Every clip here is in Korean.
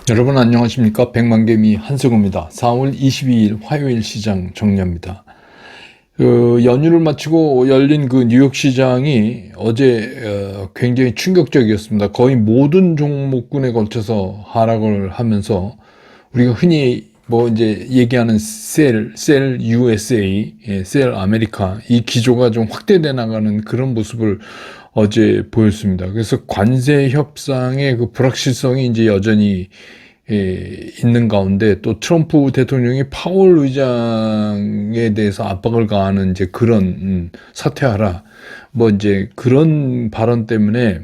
여러분 안녕하십니까? 백만개미 한승우입니다. 4월 22일 화요일 시장 정리합니다. 연휴를 마치고 열린 그 뉴욕 시장이 어제 굉장히 충격적이었습니다. 거의 모든 종목군에 걸쳐서 하락을 하면서 우리가 흔히 뭐 이제 얘기하는 셀 USA, 셀 아메리카 이 기조가 좀 확대돼 나가는 그런 모습을 어제 보였습니다. 그래서 관세 협상의 그 불확실성이 이제 여전히 있는 가운데 또 트럼프 대통령이 파월 의장에 대해서 압박을 가하는 이제 그런 사퇴하라 뭐 이제 그런 발언 때문에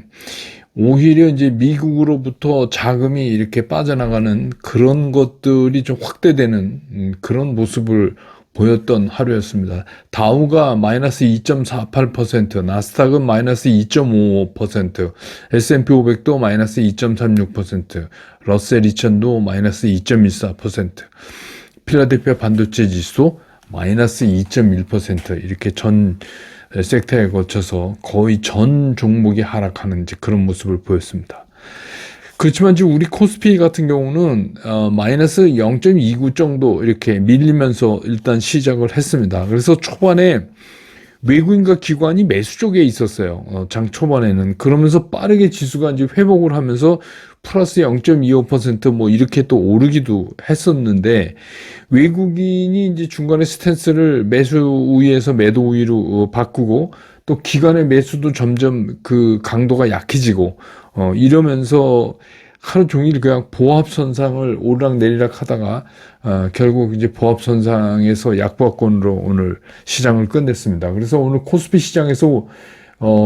오히려 이제 미국으로부터 자금이 이렇게 빠져나가는 그런 것들이 좀 확대되는 그런 모습을 보였던 하루였습니다. 다우가 마이너스 2.48%, 나스닥은 마이너스 2.55%, S&P 500도 마이너스 2.36%, 러셀 2000도 마이너스 2.14%, 필라델피아 반도체 지수 마이너스 2.1% 이렇게 전 섹터에 거쳐서 거의 전 종목이 하락하는 이제 그런 모습을 보였습니다. 그렇지만 지금 우리 코스피 같은 경우는 마이너스 0.29 정도 이렇게 밀리면서 일단 시작을 했습니다. 그래서 초반에 외국인과 기관이 매수 쪽에 있었어요. 장 초반에는. 그러면서 빠르게 지수가 이제 회복을 하면서 플러스 0.25%뭐 이렇게 또 오르기도 했었는데 외국인이 이제 중간에 스탠스를 매수 우위에서 매도 우위로 바꾸고 또 기관의 매수도 점점 그 강도가 약해지고 이러면서 하루 종일 그냥 보합선상을 오르락내리락 하다가 결국 이제 보합선상에서 약보합권으로 오늘 시장을 끝냈습니다. 그래서 오늘 코스피 시장에서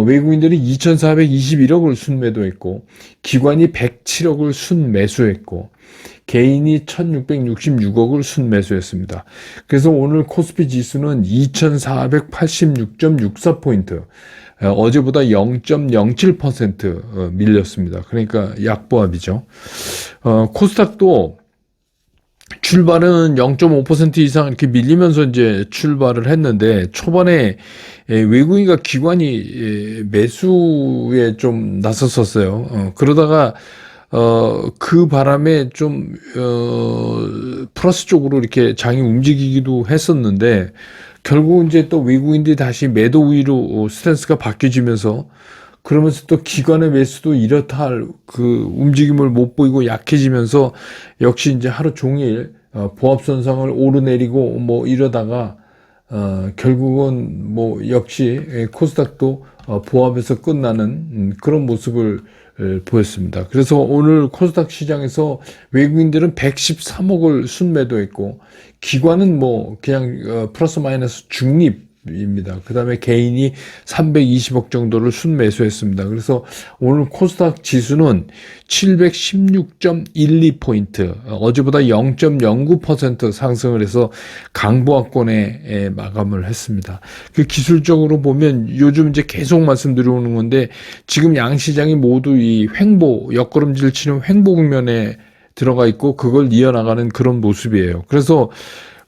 외국인들이 2,421억을 순매도했고 기관이 107억을 순매수했고 개인이 1,666억을 순매수했습니다. 그래서 오늘 코스피 지수는 2,486.64포인트 어제보다 0.07% 밀렸습니다. 그러니까 약보합이죠. 코스닥도 출발은 0.5% 이상 이렇게 밀리면서 이제 출발을 했는데 초반에 외국인과 기관이 매수에 좀 나섰었어요. 그러다가 그 바람에 좀 플러스 쪽으로 이렇게 장이 움직이기도 했었는데 결국 이제 또 외국인들이 다시 매도 우위로 스탠스가 바뀌어지면서 그러면서 또 기관의 매수도 이렇다 할 그 움직임을 못 보이고 약해지면서 역시 이제 하루 종일 보합선상을 오르내리고 뭐 이러다가 결국은 뭐 역시 코스닥도 보합에서 끝나는 그런 모습을 보였습니다. 그래서 오늘 코스닥 시장에서 외국인들은 113억을 순매도했고 기관은 뭐 그냥 플러스 마이너스 중립입니다. 그 다음에 개인이 320억 정도를 순매수했습니다. 그래서 오늘 코스닥 지수는 716.12포인트, 어제보다 0.09% 상승을 해서 강보합권에 마감을 했습니다. 그 기술적으로 보면 요즘 이제 계속 말씀드려오는 건데 지금 양시장이 모두 이 횡보, 옆걸음질 치는 횡보 국면에 들어가 있고 그걸 이어나가는 그런 모습이에요. 그래서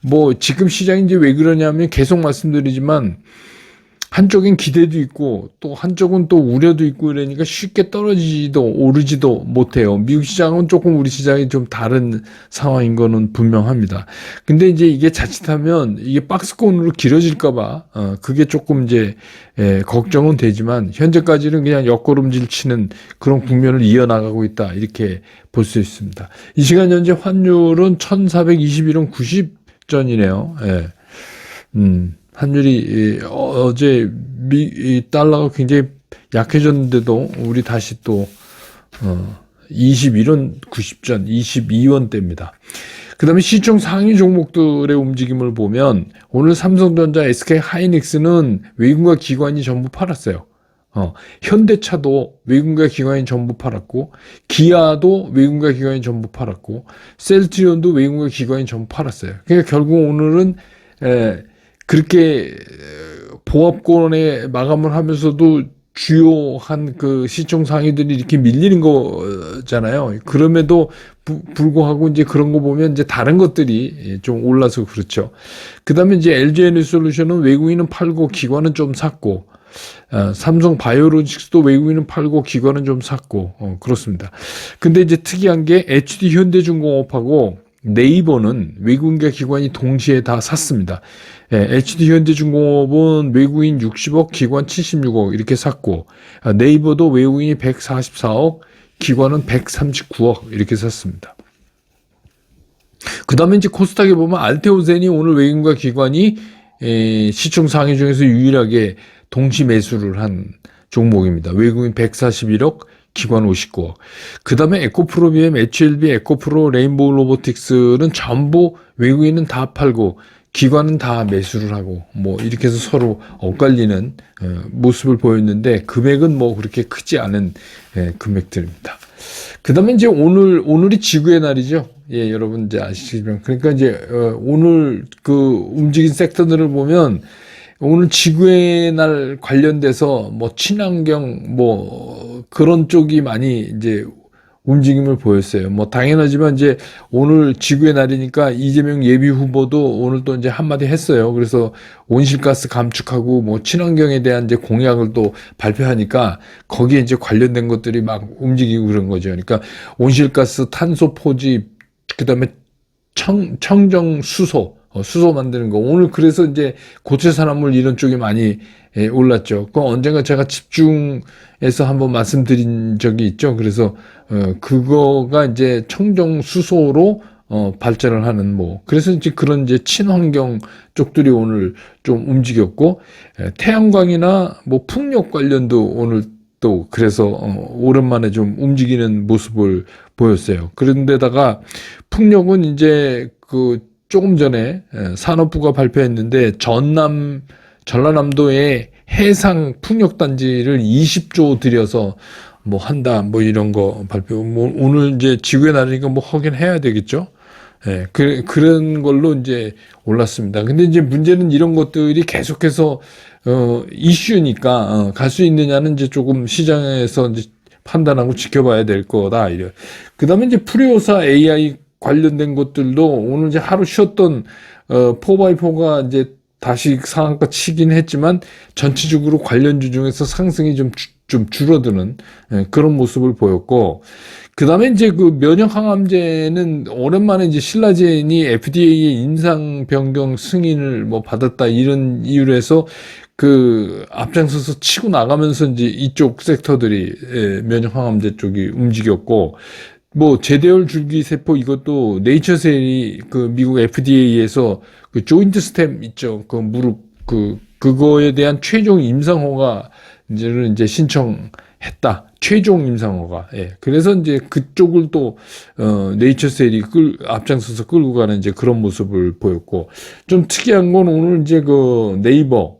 뭐 지금 시장이 이제 왜 그러냐면 계속 말씀드리지만 한쪽엔 기대도 있고 또 한쪽은 또 우려도 있고 이러니까 쉽게 떨어지지도 오르지도 못해요. 미국 시장은 조금 우리 시장이 좀 다른 상황인 거는 분명합니다. 근데 이제 이게 자칫하면 이게 박스권으로 길어질까봐 그게 조금 이제 걱정은 되지만 현재까지는 그냥 옆걸음질 치는 그런 국면을 이어나가고 있다 이렇게 볼 수 있습니다. 이 시간 현재 환율은 1421원 90전이네요. 예. 환율이 어제 달러가 굉장히 약해졌는데도 우리 다시 또 21원 90전 22원대입니다. 그 다음에 시총 상위 종목들의 움직임을 보면 오늘 삼성전자, SK하이닉스는 외국인과 기관이 전부 팔았어요. 현대차도 외국인과 기관이 전부 팔았고 기아도 외국인과 기관이 전부 팔았고 셀트리온도 외국인과 기관이 전부 팔았어요. 그러니까 결국 오늘은 그렇게 보합권에 마감을 하면서도 주요한 그 시총 상위들이 이렇게 밀리는 거잖아요. 그럼에도 불구하고 이제 그런 거 보면 이제 다른 것들이 좀 올라서 그렇죠. 그 다음에 이제 LG에너지솔루션은 외국인은 팔고 기관은 좀 샀고 삼성 바이오로직스도 외국인은 팔고 기관은 좀 샀고, 그렇습니다. 근데 이제 특이한 게 HD 현대중공업하고 네이버는 외국인과 기관이 동시에 다 샀습니다. HD 현대중공업은 외국인 60억, 기관 76억 이렇게 샀고, 네이버도 외국인이 144억, 기관은 139억 이렇게 샀습니다. 그 다음에 이제 코스닥에 보면 알테오젠이 오늘 외국인과 기관이 시총 상위 중에서 유일하게 동시 매수를 한 종목입니다. 외국인 141억, 기관 59억. 그 다음에 에코프로비엠, HLB, 에코프로, 레인보우 로보틱스는 전부 외국인은 다 팔고 기관은 다 매수를 하고 뭐 이렇게 해서 서로 엇갈리는 모습을 보였는데 금액은 뭐 그렇게 크지 않은 금액들입니다. 그 다음에 이제 오늘이 지구의 날이죠. 예, 여러분 이제 아시지만. 그러니까 이제, 오늘 그 움직인 섹터들을 보면 오늘 지구의 날 관련돼서 뭐 친환경 뭐 그런 쪽이 많이 이제 움직임을 보였어요. 뭐 당연하지만 이제 오늘 지구의 날이니까 이재명 예비 후보도 오늘 또 이제 한마디 했어요. 그래서 온실가스 감축하고 뭐 친환경에 대한 이제 공약을 또 발표하니까 거기에 이제 관련된 것들이 막 움직이고 그런 거죠. 그러니까 온실가스 탄소 포집, 그다음에 청정 수소, 수소 만드는 거. 오늘 그래서 이제 고체 산업물 이런 쪽이 많이 올랐죠. 그 언젠가 제가 집중해서 한번 말씀드린 적이 있죠. 그래서 그거가 이제 청정 수소로 발전을 하는 뭐 그래서 이제 그런 이제 친환경 쪽들이 오늘 좀 움직였고 태양광이나 뭐 풍력 관련도 오늘 또 그래서 오랜만에 좀 움직이는 모습을 보였어요. 그런데다가 풍력은 이제 그 조금 전에 산업부가 발표했는데 전라남도에 해상 풍력단지를 20조 들여서 뭐 한다 뭐 이런 거 발표. 뭐 오늘 이제 지구의 날이니까 뭐 하긴 해야 되겠죠. 예, 그런 걸로 이제 올랐습니다. 근데 이제 문제는 이런 것들이 계속해서 이슈니까 갈 수 있느냐는 이제 조금 시장에서 이제 판단하고 지켜봐야 될 거다. 이래. 그다음에 이제 프리오사 AI 관련된 것들도 오늘 이제 하루 쉬었던 4x4가 이제 다시 상한가 치긴 했지만 전체적으로 관련주 중에서 상승이 좀 줄어드는 그런 모습을 보였고, 그 다음에 이제 그 면역 항암제는 오랜만에 이제 신라젠이 FDA의 임상 변경 승인을 뭐 받았다 이런 이유로 해서 그 앞장서서 치고 나가면서 이제 이쪽 섹터들이 면역 항암제 쪽이 움직였고, 뭐 제대열 줄기세포 이것도 네이처셀이 그 미국 FDA에서 그 조인트 스템 있죠. 그 무릎 그거에 대한 최종 임상 허가를 이제 신청했다. 최종 임상 허가. 예. 그래서 이제 그쪽을 또 네이처셀이 앞장서서 끌고 가는 이제 그런 모습을 보였고, 좀 특이한 건 오늘 이제 그 네이버,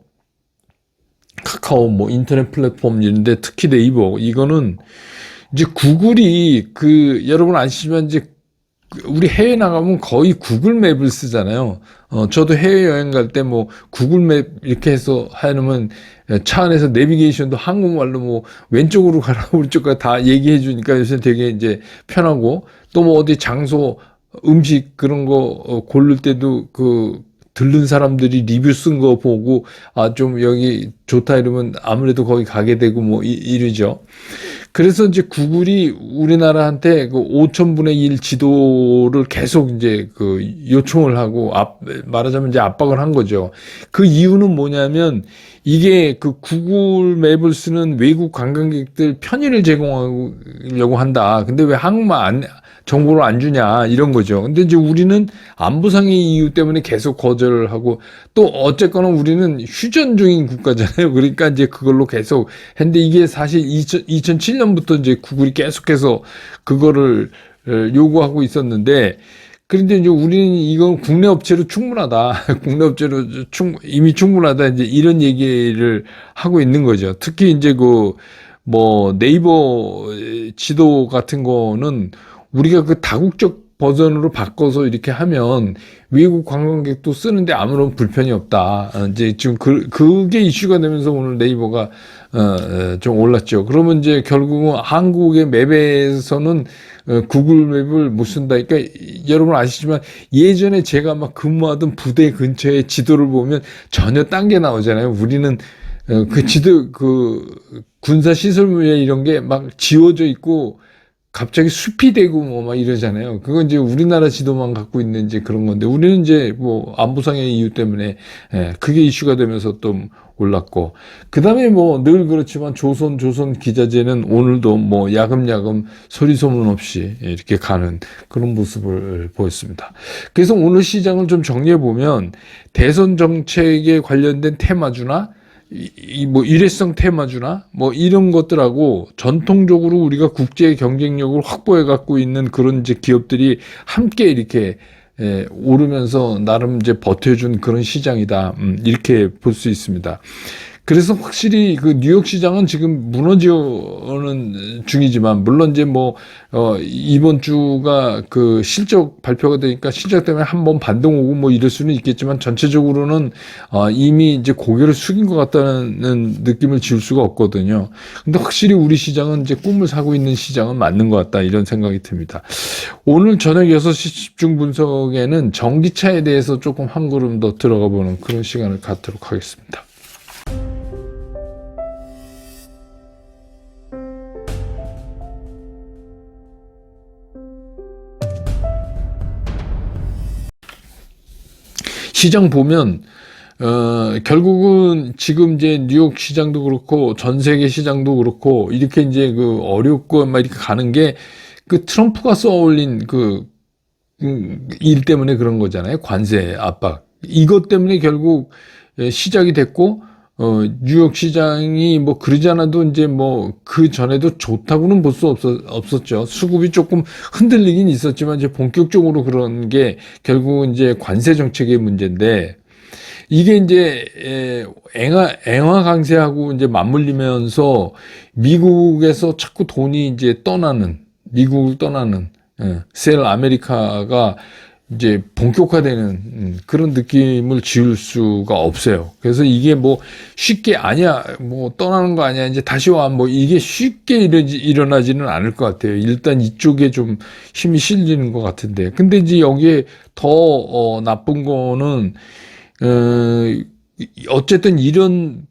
카카오 뭐 인터넷 플랫폼 이런데 특히 네이버 이거는 이제 구글이 여러분 아시지만 이제 우리 해외 나가면 거의 구글 맵을 쓰잖아요. 저도 해외 여행 갈 때 뭐 구글 맵 이렇게 해서 해놓으면 차 안에서 내비게이션도 한국말로 뭐 왼쪽으로 가라 오른쪽 가라 다 얘기해 주니까 요새 되게 이제 편하고, 또 뭐 어디 장소 음식 그런 거 고를 때도 들른 사람들이 리뷰 쓴 거 보고 좀 여기 좋다 이러면 아무래도 거기 가게 되고 뭐 이러죠. 그래서 이제 구글이 우리나라한테 그 5,000분의 1 지도를 계속 이제 요청을 하고 말하자면 이제 압박을 한 거죠. 그 이유는 뭐냐면 이게 구글 맵을 쓰는 외국 관광객들 편의를 제공하려고 한다. 근데 왜 한국말 정보를 안 주냐 이런 거죠. 근데 이제 우리는 안보상의 이유 때문에 계속 거절을 하고, 또 어쨌거나 우리는 휴전 중인 국가잖아요. 그러니까 이제 그걸로 계속 했는데, 이게 사실 2007년부터 이제 구글이 계속해서 그거를 요구하고 있었는데, 그런데 이제 우리는 이건 국내 업체로 충분하다. 국내 업체로 이미 충분하다. 이제 이런 얘기를 하고 있는 거죠. 특히 이제 뭐 네이버 지도 같은 거는 우리가 다국적 버전으로 바꿔서 이렇게 하면 외국 관광객도 쓰는데 아무런 불편이 없다. 이제 지금 그게 이슈가 되면서 오늘 네이버가 좀 올랐죠. 그러면 이제 결국은 한국의 맵에서는 구글 맵을 못 쓴다. 그러니까 여러분 아시지만 예전에 제가 막 근무하던 부대 근처에 지도를 보면 전혀 딴 게 나오잖아요. 우리는 군사 시설물에 이런 게 막 지워져 있고 갑자기 숲이 되고 뭐 막 이러잖아요. 그건 이제 우리나라 지도만 갖고 있는 이제 그런 건데, 우리는 이제 뭐 안보상의 이유 때문에 그게 이슈가 되면서 또 올랐고, 그다음에 뭐 늘 그렇지만 조선 기자재는 오늘도 뭐 야금야금 소리 소문 없이 이렇게 가는 그런 모습을 보였습니다. 그래서 오늘 시장을 좀 정리해 보면, 대선 정책에 관련된 테마주나 뭐 일회성 테마주나 뭐 이런 것들하고 전통적으로 우리가 국제 경쟁력을 확보해 갖고 있는 그런 이제 기업들이 함께 이렇게 오르면서 나름 이제 버텨준 그런 시장이다. 이렇게 볼 수 있습니다. 그래서 확실히 그 뉴욕 시장은 지금 무너지는 중이지만, 물론 이제 뭐 이번 주가 그 실적 발표가 되니까 실적 때문에 한번 반등 오고 뭐 이럴 수는 있겠지만, 전체적으로는 이미 이제 고개를 숙인 것 같다는 느낌을 지울 수가 없거든요. 근데 확실히 우리 시장은 이제 꿈을 사고 있는 시장은 맞는 것 같다, 이런 생각이 듭니다. 오늘 저녁 6시 집중 분석에는 전기차에 대해서 조금 한 걸음 더 들어가 보는 그런 시간을 갖도록 하겠습니다. 시장 보면 결국은 지금 이제 뉴욕 시장도 그렇고 전 세계 시장도 그렇고 이렇게 이제 그 어렵고 막 이렇게 가는 게 그 트럼프가 쏘아올린 일 때문에 그런 거잖아요. 관세 압박. 이것 때문에 결국 시작이 됐고, 뉴욕 시장이 뭐 그러지 않아도 이제 뭐 그 전에도 좋다고는 볼 수 없었죠. 수급이 조금 흔들리긴 있었지만, 이제 본격적으로 그런 게 결국은 이제 관세 정책의 문제인데, 이게 이제 엔화 강세하고 이제 맞물리면서 미국에서 자꾸 돈이 이제 미국을 떠나는 셀 아메리카가 이제 본격화되는 그런 느낌을 지울 수가 없어요. 그래서 이게 뭐 쉽게 아니야, 뭐 떠나는 거 아니야, 이제 다시 와, 뭐 이게 쉽게 일어나지는 않을 것 같아요. 일단 이쪽에 좀 힘이 실리는 것 같은데, 근데 이제 여기에 더 나쁜 거는 어쨌든 이런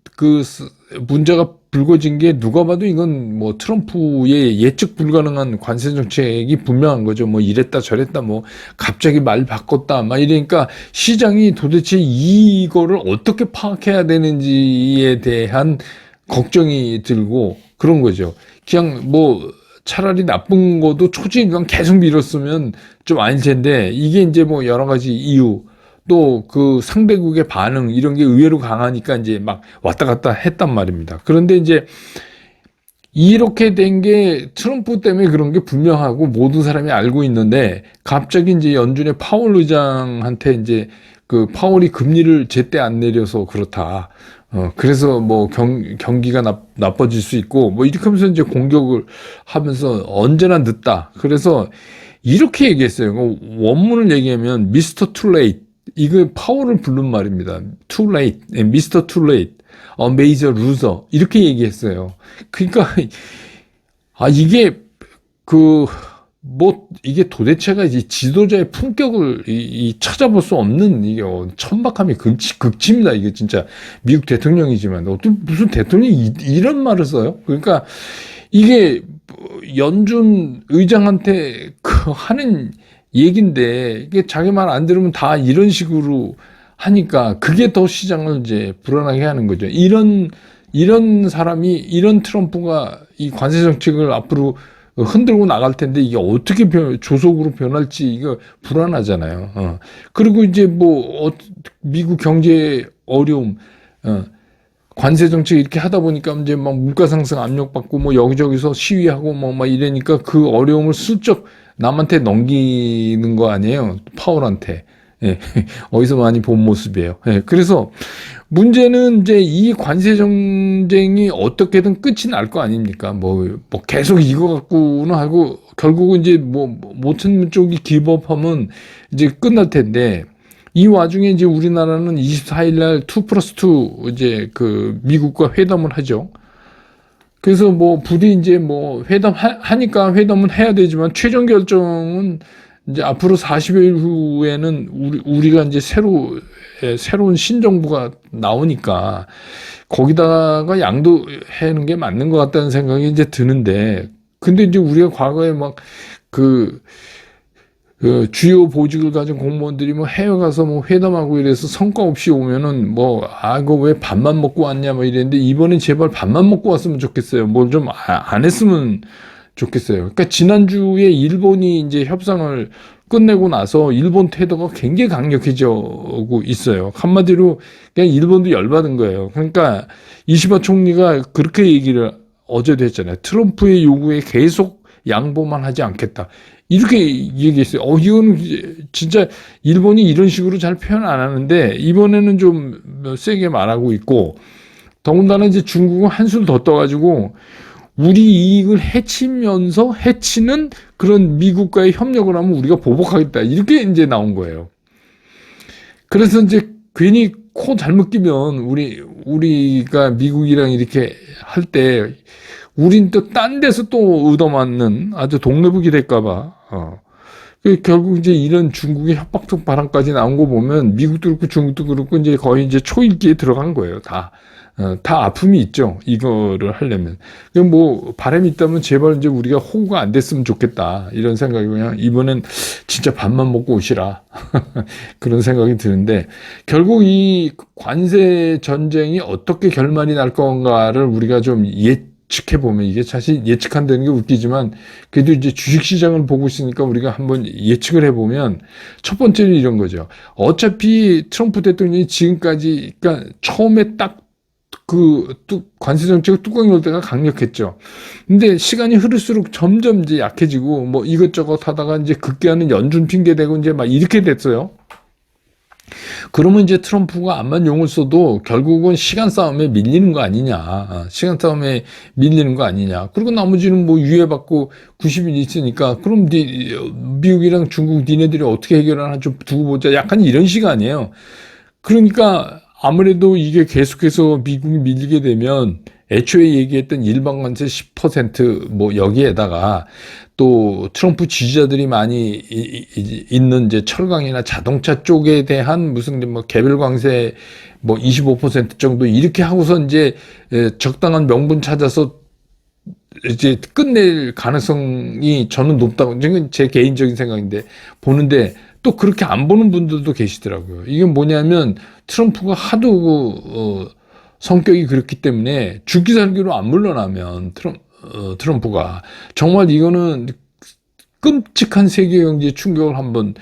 문제가 불거진 게, 누가 봐도 이건 뭐 트럼프의 예측 불가능한 관세 정책이 분명한 거죠. 뭐 이랬다 저랬다, 뭐 갑자기 말 바꿨다 막 이러니까 시장이 도대체 이거를 어떻게 파악해야 되는지에 대한 걱정이 들고 그런 거죠. 그냥 뭐 차라리 나쁜 것도 초지일관 계속 밀었으면 좀 아닐 텐데, 이게 이제 뭐 여러 가지 이유, 또 그 상대국의 반응, 이런 게 의외로 강하니까 이제 막 왔다 갔다 했단 말입니다. 그런데 이제 이렇게 된 게 트럼프 때문에 그런 게 분명하고 모든 사람이 알고 있는데, 갑자기 이제 연준의 파월 의장한테 이제 그 파월이 금리를 제때 안 내려서 그렇다. 그래서 뭐 경기가 나빠질 수 있고 뭐 이렇게 하면서 이제 공격을 하면서 언제나 늦다. 그래서 이렇게 얘기했어요. 원문을 얘기하면 미스터 투레이트, 이거 파월을 부른 말입니다. Too late, Mr. Too late, a major loser, 이렇게 얘기했어요. 그러니까 이게 이게 도대체가 이제 지도자의 품격을 찾아볼 수 없는, 이게 천박함의 극치입니다. 이게 진짜 미국 대통령이지만 어떻게 무슨 대통령이 이런 말을 써요? 그러니까 이게 연준 의장한테 하는 얘긴데, 이게 자기 말 안 들으면 다 이런 식으로 하니까 그게 더 시장을 이제 불안하게 하는 거죠. 이런 사람이, 이런 트럼프가 이 관세 정책을 앞으로 흔들고 나갈 텐데, 이게 어떻게 조속으로 변할지 이거 불안하잖아요. 그리고 이제 미국 경제 어려움, 관세 정책 이렇게 하다 보니까 이제 막 물가 상승 압력받고 뭐 여기저기서 시위하고 뭐 막 이러니까 그 어려움을 슬쩍 남한테 넘기는 거 아니에요. 파월한테. 예, 어디서 많이 본 모습이에요. 예, 그래서 문제는 이제 이 관세 전쟁이 어떻게든 끝이 날 거 아닙니까? 뭐 계속 이거 갖고는 하고 결국은 이제 모든 쪽이 기법하면 이제 끝날 텐데, 이 와중에 이제 우리나라는 24일 날 2+2 이제 미국과 회담을 하죠. 그래서 부디 이제 회담하니까 회담은 해야 되지만 최종 결정은 이제 앞으로 40여일 후에는 우리가 이제 새로운 신정부가 나오니까 거기다가 양도하는 게 맞는 것 같다는 생각이 이제 드는데, 근데 이제 우리가 과거에 막 그 주요 보직을 가진 공무원들이 뭐 해외 가서 뭐 회담하고 이래서 성과 없이 오면은 뭐, 이거 왜 밥만 먹고 왔냐 뭐 이랬는데, 이번엔 제발 밥만 먹고 왔으면 좋겠어요. 뭘 좀 안 했으면 좋겠어요. 그러니까 지난주에 일본이 이제 협상을 끝내고 나서 일본 태도가 굉장히 강력해지고 있어요. 한마디로 그냥 일본도 열받은 거예요. 그러니까 이시바 총리가 그렇게 얘기를 어제도 했잖아요. 트럼프의 요구에 계속 양보만 하지 않겠다, 이렇게 얘기했어요. 이건 진짜 일본이 이런 식으로 잘 표현 안 하는데 이번에는 좀 세게 말하고 있고, 더군다나 이제 중국은 한술 더 떠가지고 우리 이익을 해치면서 해치는 그런 미국과의 협력을 하면 우리가 보복하겠다, 이렇게 이제 나온 거예요. 그래서 이제 괜히 코 잘못 끼면 우리가 미국이랑 이렇게 할 때 우린 또 딴 데서 또 얻어맞는 아주 동네북이 될까봐. 결국 이제 이런 중국의 협박적 발언까지 나온 거 보면 미국도 그렇고 중국도 그렇고 이제 거의 이제 초읽기에 들어간 거예요. 다 아픔이 있죠, 이거를 하려면. 뭐 바람이 있다면 제발 이제 우리가 호구가 안 됐으면 좋겠다, 이런 생각이, 그냥 이번엔 진짜 밥만 먹고 오시라 그런 생각이 드는데, 결국 이 관세 전쟁이 어떻게 결말이 날 건가를 우리가 좀 예측해보면, 이게 사실 예측한다는 게 웃기지만 그래도 이제 주식시장을 보고 있으니까 우리가 한번 예측을 해보면, 첫 번째는 이런 거죠. 어차피 트럼프 대통령이 지금까지, 그러니까 처음에 딱 관세 정책의 뚜껑이 올 때가 강력했죠. 근데 시간이 흐를수록 점점 이제 약해지고, 뭐 이것저것 하다가 이제 급기야는 연준 핑계 대고 이제 막 이렇게 됐어요. 그러면 이제 트럼프가 암만 용을 써도 결국은 시간 싸움에 밀리는 거 아니냐. 시간 싸움에 밀리는 거 아니냐. 그리고 나머지는 뭐 유예받고 90일 있으니까, 그럼 미국이랑 중국 니네들이 어떻게 해결하나 좀 두고 보자, 약간 이런 시간이에요. 그러니까 아무래도 이게 계속해서 미국이 밀리게 되면 애초에 얘기했던 일반 관세 10% 뭐 여기에다가 또 트럼프 지지자들이 많이 있는 이제 철강이나 자동차 쪽에 대한 무슨 뭐 개별 관세 뭐 25% 정도 이렇게 하고서 이제 적당한 명분 찾아서 이제 끝낼 가능성이 저는 높다고, 지금 제 개인적인 생각인데 보는데, 또 그렇게 안 보는 분들도 계시더라고요. 이게 뭐냐면 트럼프가 하도 성격이 그렇기 때문에 죽기 살기로 안 물러나면 트럼프가 정말 이거는 끔찍한 세계 경제 충격을 한번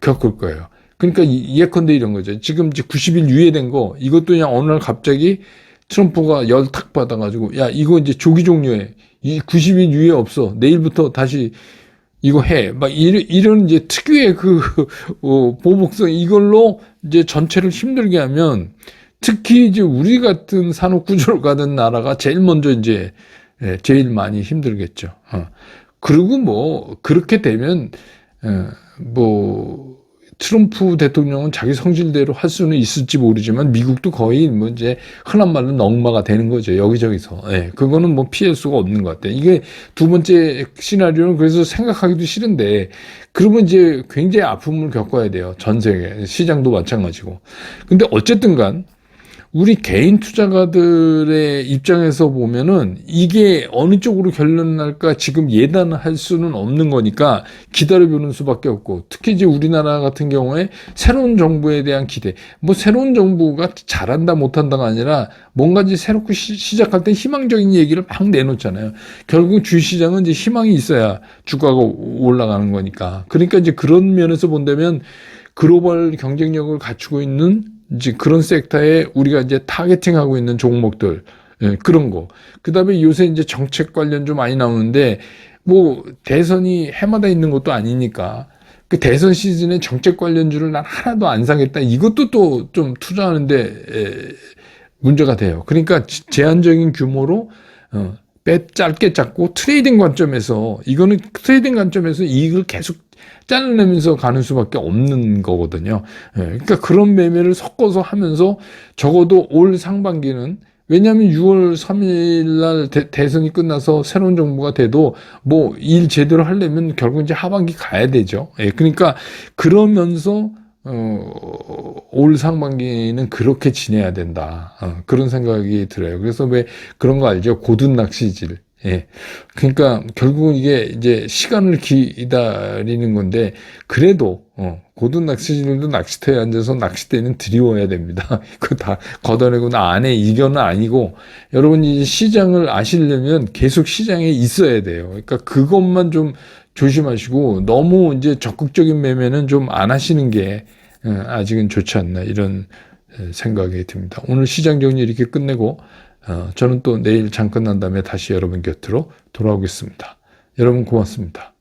겪을 거예요. 그러니까 예컨대 이런 거죠. 지금 이제 90일 유예된 거, 이것도 그냥 어느 날 갑자기 트럼프가 열 탁 받아가지고, 야, 이거 이제 조기 종료해. 이 90일 유예 없어. 내일부터 다시 이거 해. 막 이런 이제 특유의 보복성, 이걸로 이제 전체를 힘들게 하면, 특히 이제 우리 같은 산업 구조를 가진 나라가 제일 먼저 이제 제일 많이 힘들겠죠. 그리고 뭐 그렇게 되면 뭐 트럼프 대통령은 자기 성질대로 할 수는 있을지 모르지만 미국도 거의 뭐 이제 흔한 말로 넝마가 되는 거죠, 여기저기서. 그거는 뭐 피할 수가 없는 것 같아요. 이게 두 번째 시나리오는 그래서 생각하기도 싫은데, 그러면 이제 굉장히 아픔을 겪어야 돼요, 전 세계 시장도 마찬가지고. 근데 어쨌든 간 우리 개인 투자가들의 입장에서 보면은 이게 어느 쪽으로 결론 날까 지금 예단할 수는 없는 거니까 기다려보는 수밖에 없고, 특히 이제 우리나라 같은 경우에 새로운 정부에 대한 기대, 뭐 새로운 정부가 잘한다 못한다가 아니라 뭔가 이제 새롭게 시작할 때 희망적인 얘기를 막 내놓잖아요. 결국 주식시장은 이제 희망이 있어야 주가가 올라가는 거니까. 그러니까 이제 그런 면에서 본다면 글로벌 경쟁력을 갖추고 있는 이제 그런 섹터에 우리가 이제 타겟팅하고 있는 종목들, 그런 거. 그 다음에 요새 이제 정책 관련주 많이 나오는데, 뭐 대선이 해마다 있는 것도 아니니까 그 대선 시즌에 정책 관련주를 난 하나도 안 사겠다, 이것도 또 좀 투자하는데 문제가 돼요. 그러니까 제한적인 규모로 짧게 잡고 트레이딩 관점에서, 이거는 트레이딩 관점에서 이익을 계속 잘라내면서 가는 수밖에 없는 거거든요. 그러니까 그런 매매를 섞어서 하면서 적어도 올 상반기는 왜냐하면 6월 3일 날 대선이 끝나서 새로운 정부가 돼도 뭐 일 제대로 하려면 결국 이제 하반기 가야 되죠. 예, 그러니까 그러면서 올 상반기는 그렇게 지내야 된다. 그런 생각이 들어요. 그래서 왜 그런 거 알죠? 고든 낚시질. 예. 그러니까 결국은 이게 이제 시간을 기다리는 건데 그래도 고든 낚시질도 낚시터에 앉아서 낚싯대는 드리워야 됩니다. 그거 다 걷어내고 나 안 해. 이견은 아니고 여러분이 이제 시장을 아시려면 계속 시장에 있어야 돼요. 그러니까 그것만 좀 조심하시고 너무 이제 적극적인 매매는 좀 안 하시는 게 아직은 좋지 않나 이런 생각이 듭니다. 오늘 시장 정리 이렇게 끝내고 저는 또 내일 장 끝난 다음에 다시 여러분 곁으로 돌아오겠습니다. 여러분 고맙습니다.